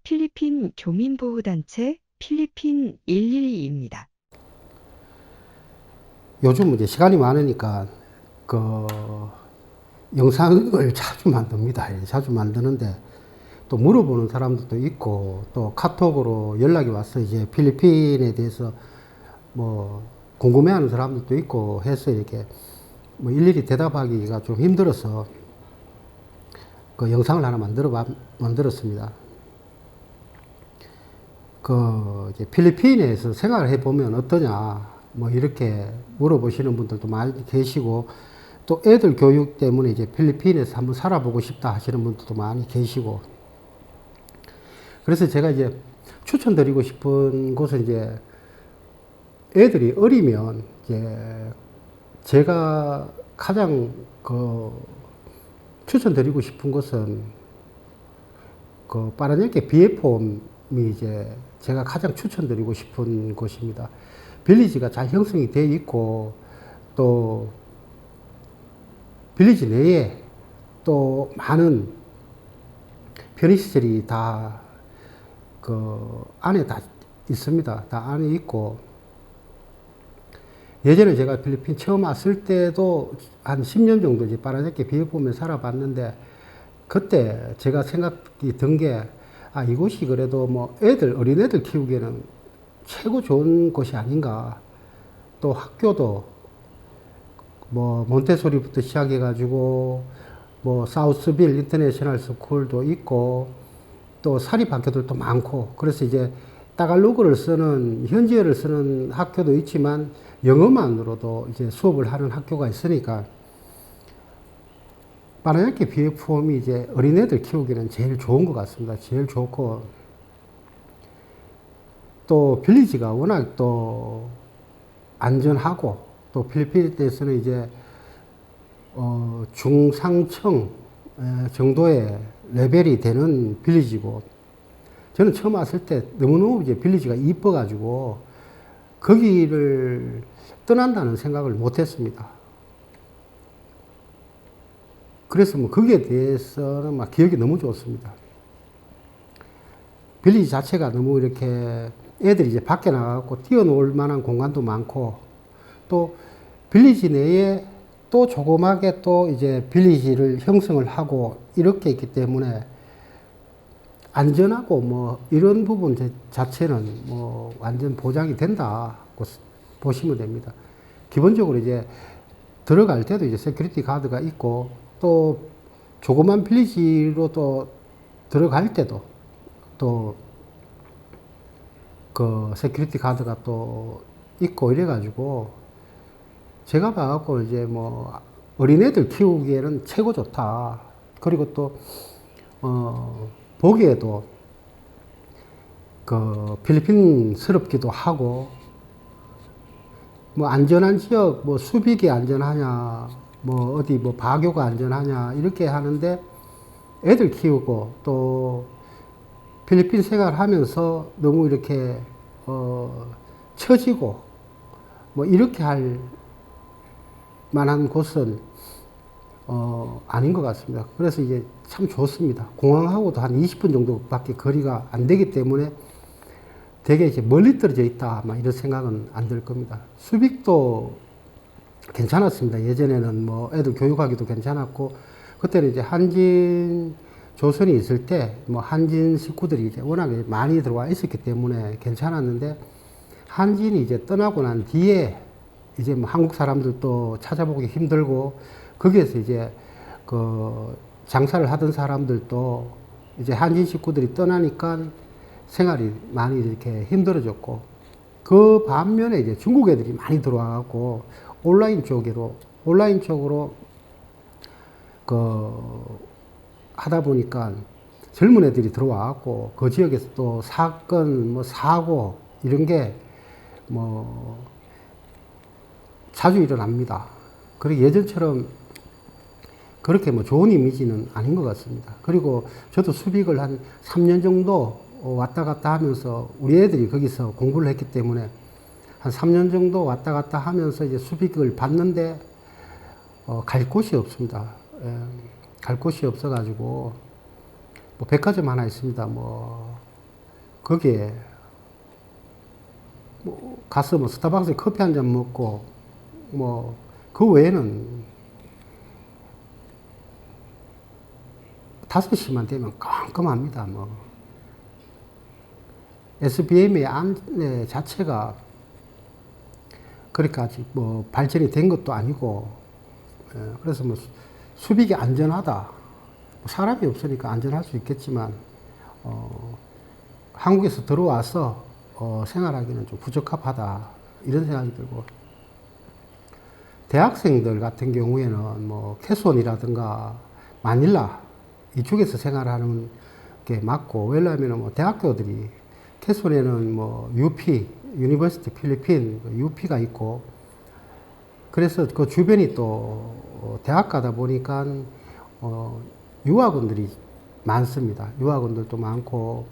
필리핀 교민보호단체 필리핀 112입니다. 요즘 이제 시간이 많으니까 그 영상을 자주 만듭니다. 자주 만드는데 또 물어보는 사람들도 있고 또 카톡으로 연락이 와서 이제 필리핀에 대해서 뭐 궁금해하는 사람들도 있고 해서 이렇게 뭐 일일이 대답하기가 좀 힘들어서 그 영상을 하나 만들었습니다. 그 이제 필리핀에서 생활을 해보면 어떠냐 뭐 이렇게 물어보시는 분들도 많이 계시고 또 애들 교육 때문에 이제 필리핀에서 한번 살아보고 싶다 하시는 분들도 많이 계시고 그래서 제가 이제 추천드리고 싶은 곳은 이제 애들이 어리면 이제 제가 가장 그 추천드리고 싶은 곳은 그 빠르니까 비에폼이 이제 제가 가장 추천드리고 싶은 곳입니다. 빌리지가 잘 형성이 되어 있고 또 빌리지 내에 또 많은 편의시설이 다 그 안에 다 있습니다. 다 안에 있고 예전에 제가 필리핀 처음 왔을 때도 한 10년 정도 이제 빠르게 비해보면 살아봤는데 그때 제가 생각이 든 게 아, 이곳이 그래도 뭐 어린애들 키우기에는 최고 좋은 곳이 아닌가. 또 학교도 뭐 몬테소리부터 시작해가지고 뭐 사우스빌 인터내셔널 스쿨도 있고 또 사립학교들도 많고 그래서 이제 따갈로그를 쓰는 현지어를 쓰는 학교도 있지만 영어만으로도 이제 수업을 하는 학교가 있으니까 빠르게 비에폼이 이제 어린애들 키우기는 제일 좋은 것 같습니다. 제일 좋고 또 빌리지가 워낙 또 안전하고 또 필리핀에서는 이제 중상층 정도의 레벨이 되는 빌리지고 저는 처음 왔을 때 너무너무 이제 빌리지가 이뻐가지고 거기를 떠난다는 생각을 못했습니다. 그래서 뭐 거기에 대해서는 막 기억이 너무 좋습니다. 빌리지 자체가 너무 이렇게 애들이 이제 밖에 나가고 뛰어놀 만한 공간도 많고 또 빌리지 내에 또 조그맣게 또 이제 빌리지를 형성을 하고 이렇게 있기 때문에 안전하고 뭐 이런 부분 자체는 뭐 완전 보장이 된다고 보시면 됩니다. 기본적으로 이제 들어갈 때도 이제 세큐리티 가드가 있고 또 조그만 빌리지로 또 들어갈 때도 또 그 세큐리티 가드가 또 있고 이래가지고 제가 봐갖고 이제 뭐 어린애들 키우기에는 최고 좋다. 그리고 또 보기에도 그 필리핀스럽기도 하고 뭐 안전한 지역 뭐 수빅이 안전하냐 뭐 어디 뭐 바교가 안전하냐 이렇게 하는데 애들 키우고 또 필리핀 생활하면서 너무 이렇게 처지고 뭐 이렇게 할 만한 곳은 아닌 것 같습니다. 그래서 이제 참 좋습니다. 공항하고도 한 20분 정도밖에 거리가 안 되기 때문에 되게 이제 멀리 떨어져 있다 막 이런 생각은 안 들 겁니다. 수빅도 괜찮았습니다. 예전에는 뭐 애들 교육하기도 괜찮았고 그때는 이제 한진 조선이 있을 때 뭐 한진 식구들이 이제 워낙에 많이 들어와 있었기 때문에 괜찮았는데 한진이 이제 떠나고 난 뒤에 이제 뭐 한국 사람들도 찾아보기 힘들고 거기에서 이제 그 장사를 하던 사람들도 이제 한진 식구들이 떠나니까 생활이 많이 이렇게 힘들어졌고 그 반면에 이제 중국 애들이 많이 들어와갖고 온라인 쪽으로 그 하다 보니까 젊은 애들이 들어와갖고 그 지역에서 또 사건 뭐 사고 이런 게 뭐 자주 일어납니다. 그리고 예전처럼 그렇게 뭐 좋은 이미지는 아닌 것 같습니다. 그리고 저도 수빅을 한 3년 정도 왔다 갔다 하면서 우리 애들이 거기서 공부를 했기 때문에 한 3년 정도 왔다 갔다 하면서 이제 수빅을 봤는데 갈 곳이 없습니다. 갈 곳이 없어가지고 뭐 백화점 하나 있습니다. 뭐 거기에 뭐 가서 뭐 스타벅스에 커피 한 잔 먹고 뭐 그 외에는 5시만 되면 깜깜합니다. 뭐 SBM의 안내 자체가 그렇게 아직 뭐 발전이 된 것도 아니고, 그래서 뭐 수빅이 안전하다. 사람이 없으니까 안전할 수 있겠지만, 한국에서 들어와서 생활하기는 좀 부적합하다. 이런 생각이 들고, 대학생들 같은 경우에는 뭐 캐손이라든가 마닐라 이쪽에서 생활하는 게 맞고, 왜냐하면 뭐 대학교들이 캐손에는 뭐 UP, 유니버시티 필리핀 UP가 있고, 그래서 그 주변이 또 대학 가다 보니까 유학원들이 많습니다. 유학원들도 많고,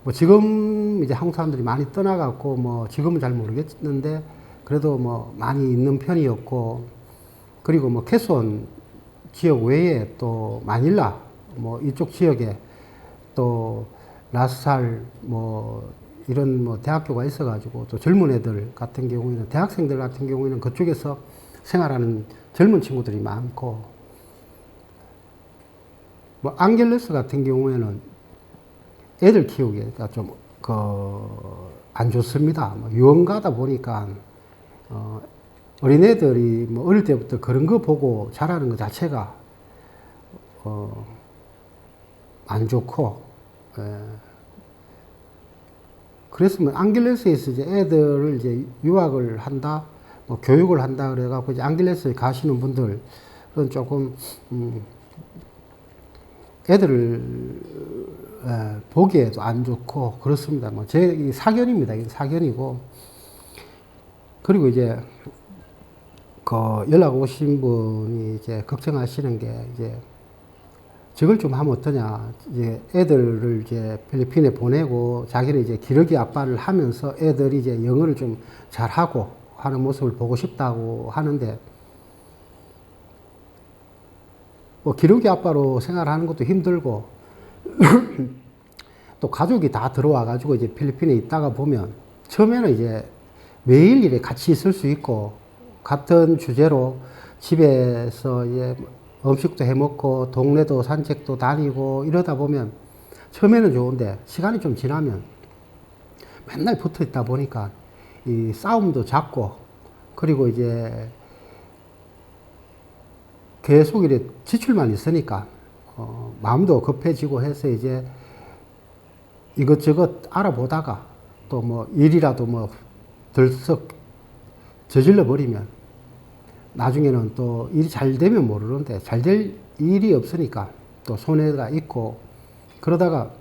뭐 지금 이제 한국 사람들이 많이 떠나갔고, 뭐 지금은 잘 모르겠는데 그래도 뭐 많이 있는 편이었고, 그리고 뭐 캐손 지역 외에 또 마닐라 뭐 이쪽 지역에 또 라스살 뭐 이런 뭐 대학교가 있어가지고, 또 젊은 애들 같은 경우에는, 대학생들 같은 경우에는 그쪽에서 생활하는 젊은 친구들이 많고, 뭐 앙겔레스 같은 경우에는 애들 키우기가 좀 안 좋습니다. 뭐 유흥 가다 보니까 어린애들이 뭐 어릴 때부터 그런 거 보고 자라는 것 자체가 안 좋고, 그래서 뭐 앙겔레스에서 이제 애들을 이제 유학을 한다, 뭐 교육을 한다 그래갖고 이제 앙겔레스에 가시는 분들은 조금 애들을 보기에도 안 좋고 그렇습니다. 뭐 제 사견입니다. 이게 사견이고, 그리고 이제 그 연락 오신 분이 이제 걱정하시는 게, 이제 저걸 좀 하면 어떠냐. 이제 애들을 이제 필리핀에 보내고 자기는 이제 기러기 아빠를 하면서 애들이 이제 영어를 좀 잘하고 하는 모습을 보고 싶다고 하는데, 뭐 기러기 아빠로 생활하는 것도 힘들고 또 가족이 다 들어와 가지고 이제 필리핀에 있다가 보면 처음에는 이제 매일 일에 같이 있을 수 있고, 같은 주제로 집에서 이제 음식도 해 먹고 동네도 산책도 다니고 이러다 보면 처음에는 좋은데, 시간이 좀 지나면 맨날 붙어 있다 보니까 이 싸움도 잦고, 그리고 이제 계속 이래 지출만 있으니까 마음도 급해지고 해서 이제 이것저것 알아보다가 또 뭐 일이라도 뭐 들썩 저질러 버리면 나중에는 또 일이 잘 되면 모르는데 잘 될 일이 없으니까 또 손해가 있고, 그러다가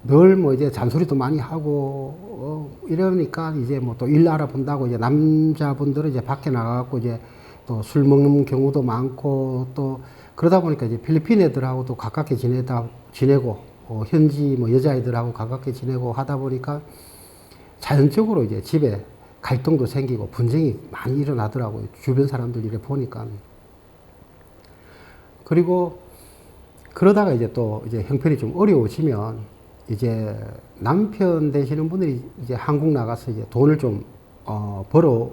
늘 뭐 이제 잔소리도 많이 하고 이러니까 이제 뭐 또 일 알아본다고 이제 남자분들은 이제 밖에 나가갖고 이제 또 술 먹는 경우도 많고, 또 그러다 보니까 이제 필리핀 애들하고도 가깝게 지내고 현지 뭐 여자애들하고 가깝게 지내고 하다 보니까 자연적으로 이제 집에 갈등도 생기고 분쟁이 많이 일어나더라고요. 주변 사람들 이래 보니까. 그리고 그러다가 이제 또 이제 형편이 좀 어려워지면 이제 남편 되시는 분들이 이제 한국 나가서 이제 돈을 좀 벌어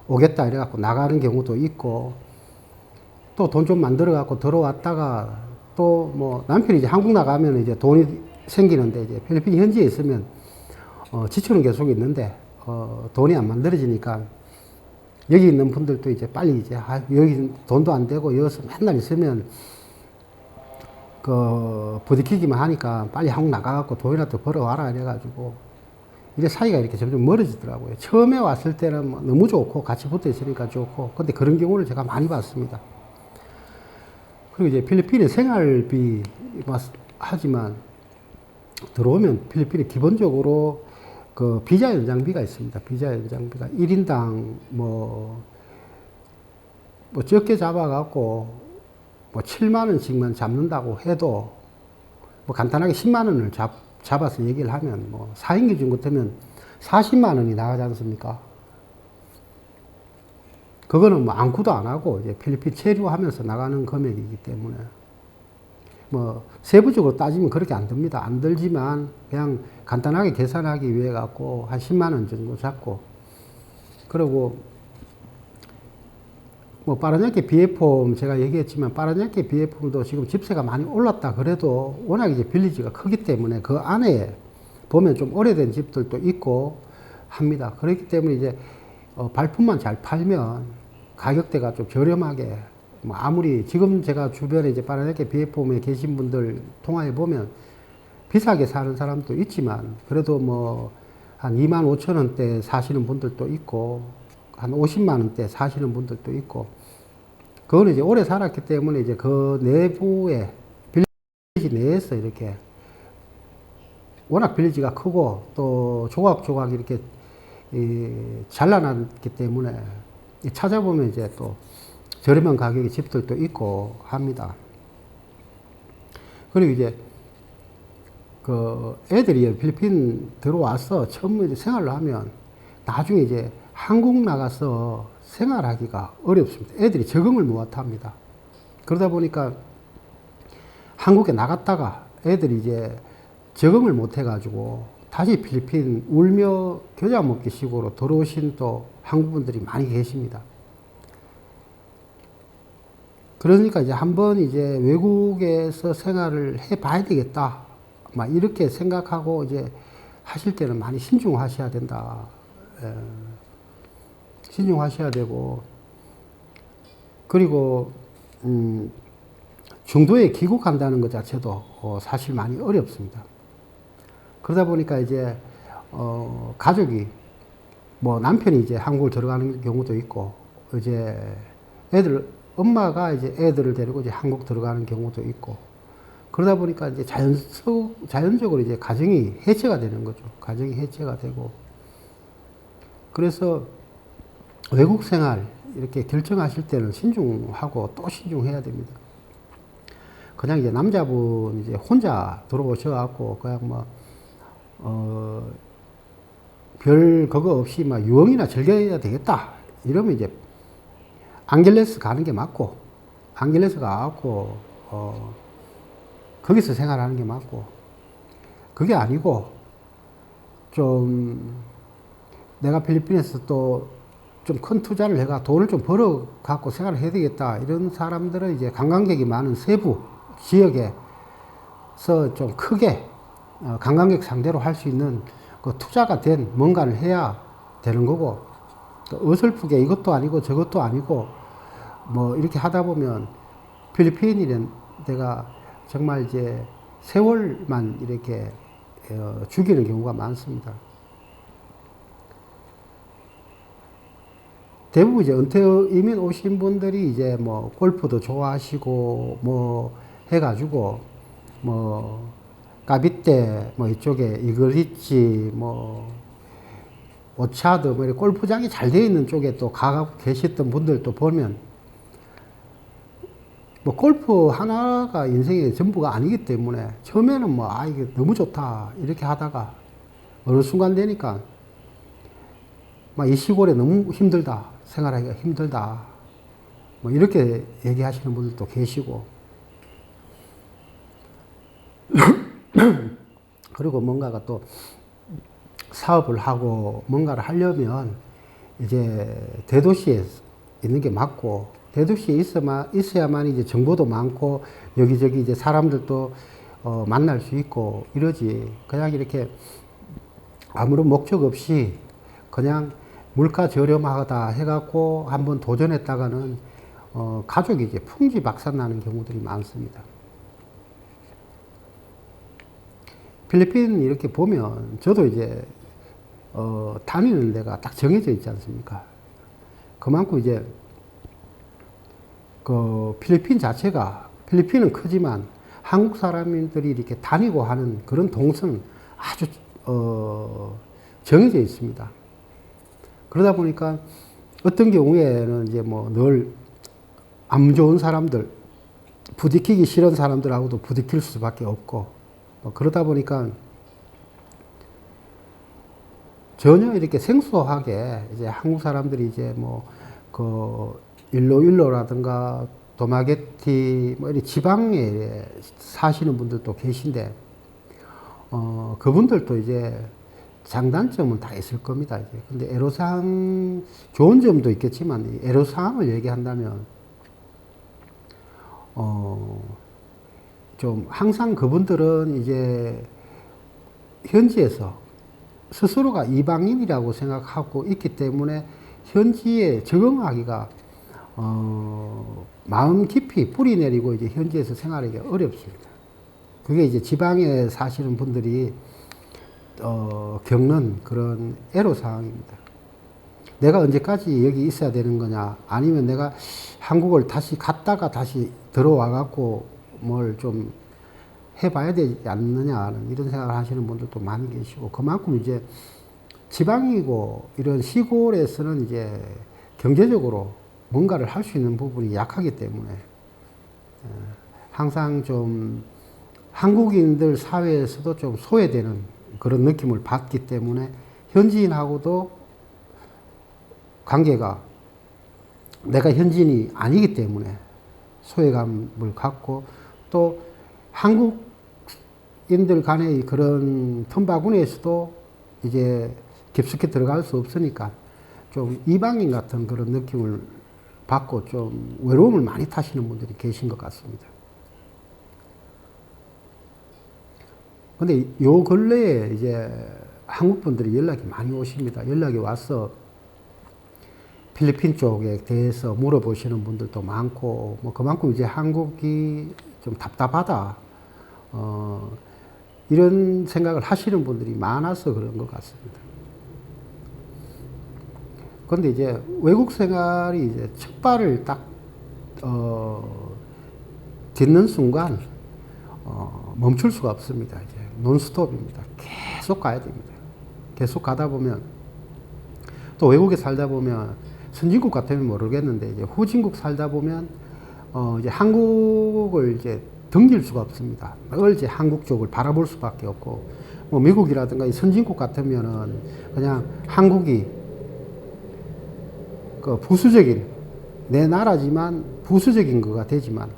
오겠다 이래갖고 나가는 경우도 있고, 또 돈 좀 만들어 갖고 들어왔다가 또 뭐 남편이 이제 한국 나가면 이제 돈이 생기는데, 이제 필리핀 현지에 있으면 지출은 계속 있는데 돈이 안 만들어지니까 여기 있는 분들도 이제 빨리 이제 여기 돈도 안 되고 여기서 맨날 있으면 부딪히기만 하니까 빨리 한국 나가갖고 돈이라도 벌어와라 이래가지고 이제 사이가 이렇게 점점 멀어지더라고요. 처음에 왔을 때는 뭐 너무 좋고 같이 붙어 있으니까 좋고, 근데 그런 경우를 제가 많이 봤습니다. 그리고 이제 필리핀에 생활비 하지만 들어오면 필리핀에 기본적으로 그 비자 연장비가 있습니다. 비자 연장비가 1인당 뭐 적게 잡아갖고 뭐 7만 원씩만 잡는다고 해도 뭐 간단하게 10만 원을 잡아서 얘기를 하면 뭐 4인 기준 같으면 40만 원이 나가지 않습니까? 그거는 뭐 안구도 안 하고 이제 필리핀 체류하면서 나가는 금액이기 때문에, 뭐 세부적으로 따지면 그렇게 안 듭니다. 안 들지만 그냥 간단하게 계산하기 위해 갖고 한 10만 원 정도 잡고, 그리고 뭐 빠르냐게 비해폼 제가 얘기했지만 빠르냐게 비해폼도 지금 집세가 많이 올랐다 그래도 워낙 이제 빌리지가 크기 때문에 그 안에 보면 좀 오래된 집들도 있고 합니다. 그렇기 때문에 이제 발품만 잘 팔면 가격대가 좀 저렴하게, 뭐 아무리 지금 제가 주변에 이제 빠르냐게 비해폼에 계신 분들 통화해 보면 비싸게 사는 사람도 있지만 그래도 뭐 한 2만 5천 원대 사시는 분들도 있고 한 50만 원대 사시는 분들도 있고, 그거는 이제 오래 살았기 때문에 이제 그 내부에 빌리지 내에서 이렇게 워낙 빌리지가 크고 또 조각조각 이렇게 잘라놨기 때문에 찾아보면 이제 또 저렴한 가격의 집들도 있고 합니다. 그리고 이제 그 애들이 필리핀 들어와서 처음 이제 생활을 하면 나중에 이제 한국 나가서 생활하기가 어렵습니다. 애들이 적응을 못합니다. 그러다 보니까 한국에 나갔다가 애들이 이제 적응을 못 해가지고 다시 필리핀 울며 겨자 먹기 식으로 들어오신 또 한국 분들이 많이 계십니다. 그러니까 이제 한번 이제 외국에서 생활을 해 봐야 되겠다, 막 이렇게 생각하고 이제 하실 때는 많이 신중하셔야 된다. 예. 신중하셔야 되고, 그리고 중도에 귀국한다는 것 자체도 사실 많이 어렵습니다. 그러다 보니까 이제 가족이 뭐 남편이 이제 한국을 들어가는 경우도 있고, 이제 엄마가 이제 애들을 데리고 이제 한국 들어가는 경우도 있고, 그러다 보니까 이제 자연적으로 이제 가정이 해체가 되는 거죠. 가정이 해체가 되고, 그래서 외국 생활 이렇게 결정하실 때는 신중하고 또 신중해야 됩니다. 그냥 이제 남자분 이제 혼자 들어오셔갖고 그냥 별 그거 없이 막 유흥이나 즐겨야 되겠다 이러면 이제 앙겔레스 가는 게 맞고, 앙겔레스 가갖고 거기서 생활하는 게 맞고, 그게 아니고 좀 내가 필리핀에서 또 좀 큰 투자를 해가 돈을 좀 벌어 갖고 생활을 해야 되겠다 이런 사람들은 이제 관광객이 많은 세부 지역에서 좀 크게 관광객 상대로 할 수 있는 그 투자가 된 뭔가를 해야 되는 거고, 어설프게 이것도 아니고 저것도 아니고 뭐 이렇게 하다 보면 필리핀이란 데가 정말 이제 세월만 이렇게 죽이는 경우가 많습니다. 대부분 이제 은퇴 이민 오신 분들이 이제 뭐 골프도 좋아하시고 뭐 해가지고 뭐 까비떼 뭐 이쪽에 이글리치 뭐 오차드 뭐 이렇게 골프장이 잘 되어 있는 쪽에 또 가 계셨던 분들도 보면 뭐 골프 하나가 인생의 전부가 아니기 때문에 처음에는 뭐 이게 너무 좋다 이렇게 하다가 어느 순간 되니까 막 이 시골에 너무 힘들다, 생활하기가 힘들다 뭐 이렇게 얘기하시는 분들도 계시고, 그리고 뭔가가 또 사업을 하고 뭔가를 하려면 이제 대도시에 있는 게 맞고, 대도시에 있어야만 이제 정보도 많고 여기저기 이제 사람들도 만날 수 있고 이러지, 그냥 이렇게 아무런 목적 없이 그냥 물가 저렴하다 해갖고 한번 도전했다가는 가족이 이제 풍지박산 나는 경우들이 많습니다. 필리핀 이렇게 보면 저도 이제 다니는 데가 딱 정해져 있지 않습니까? 그만큼 이제 그 필리핀 자체가, 필리핀은 크지만 한국 사람들이 이렇게 다니고 하는 그런 동선은 아주 정해져 있습니다. 그러다 보니까 어떤 경우에는 이제 뭐 늘 안 좋은 사람들, 부딪히기 싫은 사람들하고도 부딪힐 수밖에 없고, 그러다 보니까 전혀 이렇게 생소하게 이제 한국 사람들이 이제 뭐 그 일로일로라든가 도마게티, 뭐, 이런 지방에 사시는 분들도 계신데, 그분들도 이제 장단점은 다 있을 겁니다. 이제. 근데 애로사항, 좋은 점도 있겠지만, 이 애로사항을 얘기한다면, 좀 항상 그분들은 이제 현지에서 스스로가 이방인이라고 생각하고 있기 때문에 현지에 적응하기가 마음 깊이 뿌리 내리고 이제 현지에서 생활하기가 어렵습니다. 그게 이제 지방에 사시는 분들이 겪는 그런 애로사항입니다. 내가 언제까지 여기 있어야 되는 거냐, 아니면 내가 한국을 다시 갔다가 다시 들어와 갖고 뭘 좀 해봐야 되지 않느냐는 이런 생각을 하시는 분들도 많이 계시고, 그만큼 이제 지방이고 이런 시골에서는 이제 경제적으로 뭔가를 할 수 있는 부분이 약하기 때문에 항상 좀 한국인들 사회에서도 좀 소외되는 그런 느낌을 받기 때문에 현지인하고도 관계가 내가 현지인이 아니기 때문에 소외감을 갖고, 또 한국인들 간의 그런 틈바구니에서도 이제 깊숙이 들어갈 수 없으니까 좀 이방인 같은 그런 느낌을 받고 좀 외로움을 많이 타시는 분들이 계신 것 같습니다. 근데 요 근래에 이제 한국 분들이 연락이 많이 오십니다. 연락이 와서 필리핀 쪽에 대해서 물어보시는 분들도 많고, 뭐 그만큼 이제 한국이 좀 답답하다, 이런 생각을 하시는 분들이 많아서 그런 것 같습니다. 그런데 이제 외국 생활이 이제 첫 발을 딱, 딛는 순간, 멈출 수가 없습니다. 이제 논스톱입니다. 계속 가야 됩니다. 계속 가다 보면, 또 외국에 살다 보면, 선진국 같으면 모르겠는데, 이제 후진국 살다 보면, 이제 한국을 이제 등질 수가 없습니다. 늘 이제 한국 쪽을 바라볼 수밖에 없고, 뭐 미국이라든가 이 선진국 같으면은 그냥 한국이 그 부수적인, 내 나라지만 부수적인 거가 되지만,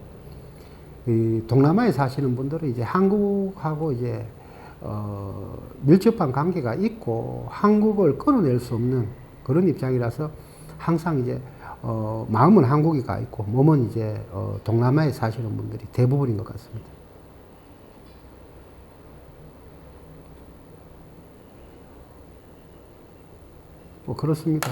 이 동남아에 사시는 분들은 이제 한국하고 이제, 밀접한 관계가 있고, 한국을 끊어낼 수 없는 그런 입장이라서 항상 이제, 마음은 한국에 가 있고, 몸은 이제, 동남아에 사시는 분들이 대부분인 것 같습니다. 뭐, 그렇습니다.